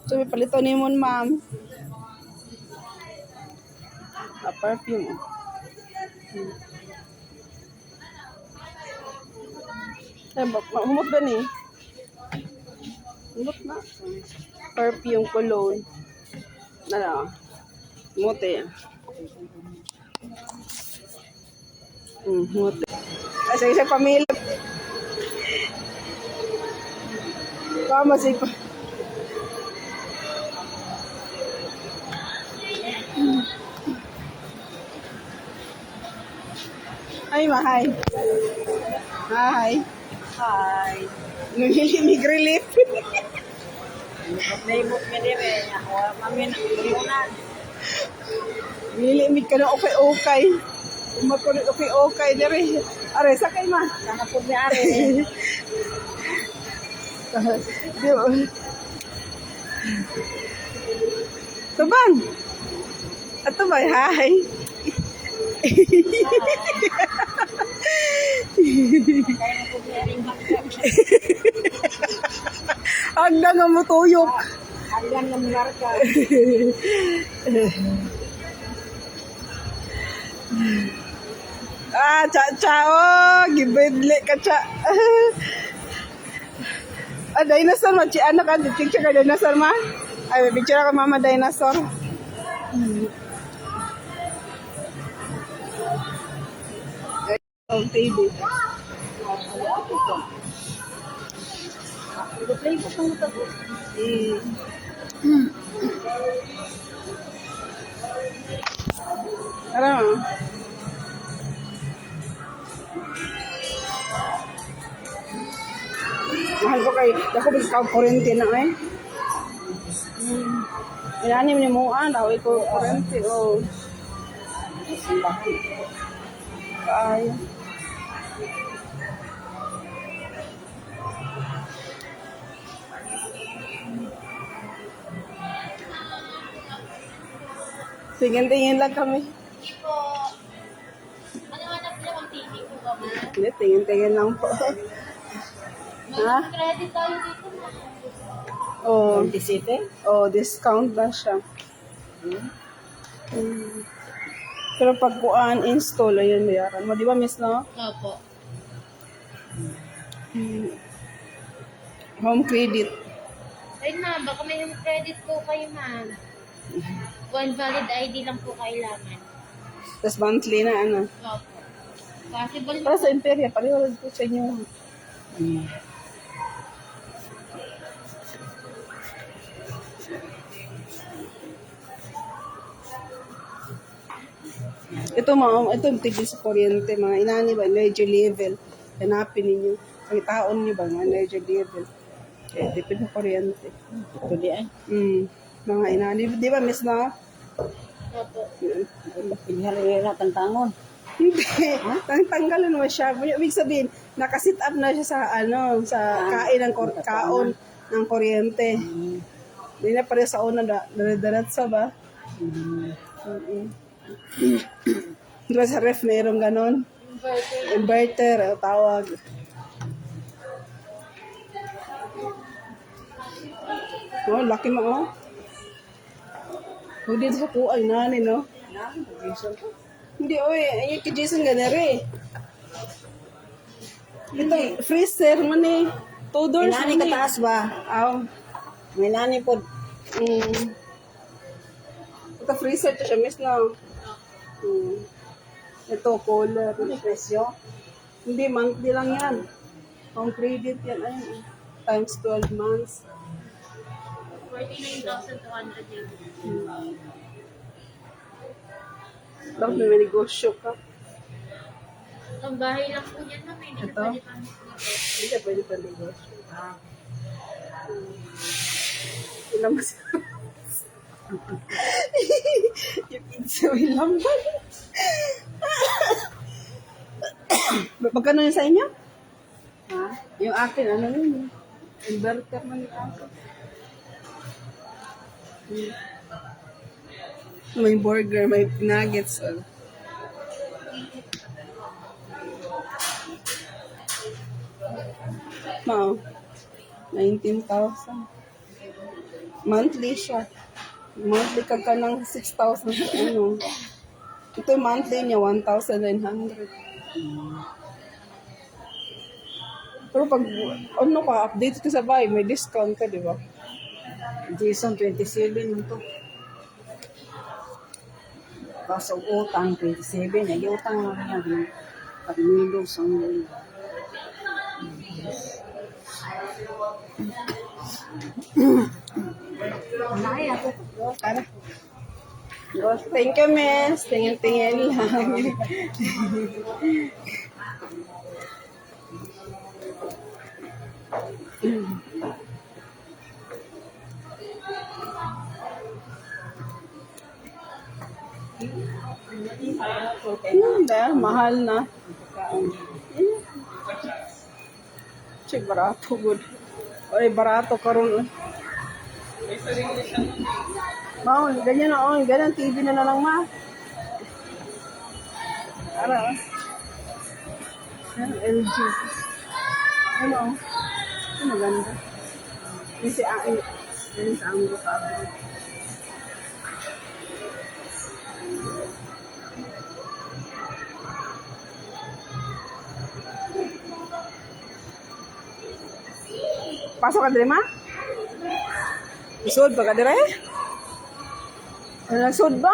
So, may palito ni mo, ma'am. Perfume. Ay, humot ba ni? Humot na. Perfume, cologne. Ano? Humot eh. Humot eh. Kasi isang pamilya. Kama si pa. Ay, mahay. Hi. Hi. Namili relief. Naibot ka din eh. Ako, mami, nakuliunan. Mili mig ka na okay. Umakulit okay diri. Are sakay ma. Nakapod ni Ari. Di ba? Tabang. Ato ba? Hi. Kaya nakapod ni Ari bakit. Agda nga mo tuyok. Hanggang ng marka. Cha, gibedle ka cha. Dinosaur ma, anak ka, picture ka dinosaur ma? Ay, picture ka mama dinosaur. Oh, TV. Play ko kung ito. Ano? Mahal ko kay, ako bigkaw kurente na eh. Inanim ni mo daw ko kurente oh. Kaya. Tingin-tingin lang kami. Hindi po. Ano hanap niyo ang TV ko ba, ma? Hindi, tingin-tingin lang po. Ha? May credit tayo dito, ma. Oh, 27? oh, discount na siya. Pero pag kuan install, ayun, bayaran mo. Di ba, miss, no? Opo. Home credit. Ayun, ma. Baka may credit po kayo, ma. One valid ID lang po kailangan. Tapos monthly na, ano. Opo. Possible Para sa Imperia, paliwanag ko sa inyo. Ito ito tigil sa kuryente, mga inani ba, energy level. Hanapin ninyo. Ang taon nyo ba, mga energy level. Depende sa kuryente. Ito di ay. Mga inani, di ba, miss na? Opo. Pinihali na tantangon. Hindi. Tanggalan mo siya. Ibig sabihin, nakasit up na siya sa, sa kain ng kaon ng kuryente. Hindi na pala sa una, dadaratsa ba? Diba sa ref, mayroong ganon? Inverter, tawag. Oh, laki mo, oh. Hindi sa kuay, nani, no? Hindi, oy, ayun kay Jason ganere. Ito, freezer man eh. 2 doors Minani man eh. kataas ba? Aw. Minani po. Ito freezer to siya, miss na. Ito, cooler. Ano yung presyo? Hindi, monthly lang yan. Home credit yan, ayun. Times 12 months. 49,200 yun. Dapat may negosyo ka. Ang bahay lang po yan, ma. Hindi Ito? na pwede pa. Hindi, pwede pa negosyo. Ilang mas... Yung pizza, ilang ba? Magkano yun sa inyo? Ha? Yung akin, ano yun? Inverter man yung akin. May burger, may nuggets. Mao. 19,000. Monthly siya. Monthly ka ng 6,000 sa ano. Ito yung monthly niya, 1,900. Pero pag ano ka, update ka sa buy, may discount ka, di ba? Jason 27 mo to. Kaso utang 27. Ay utang mo niya. Pagmilo sa mga. Ay, ako. Tara. Thank you, miss. Tingin-tingin lang. Dahil mahal na. Che, barato good. Oy, barato karon. Maon, ganyan na, oh, ganyan TV na lang ma. Ara. LG. Ano? Ano maganda? Yung si Ain. Yung sa Anggo Cabro. Pasok ka dali ma? Isod pa ka dali? Ano nagsud ba?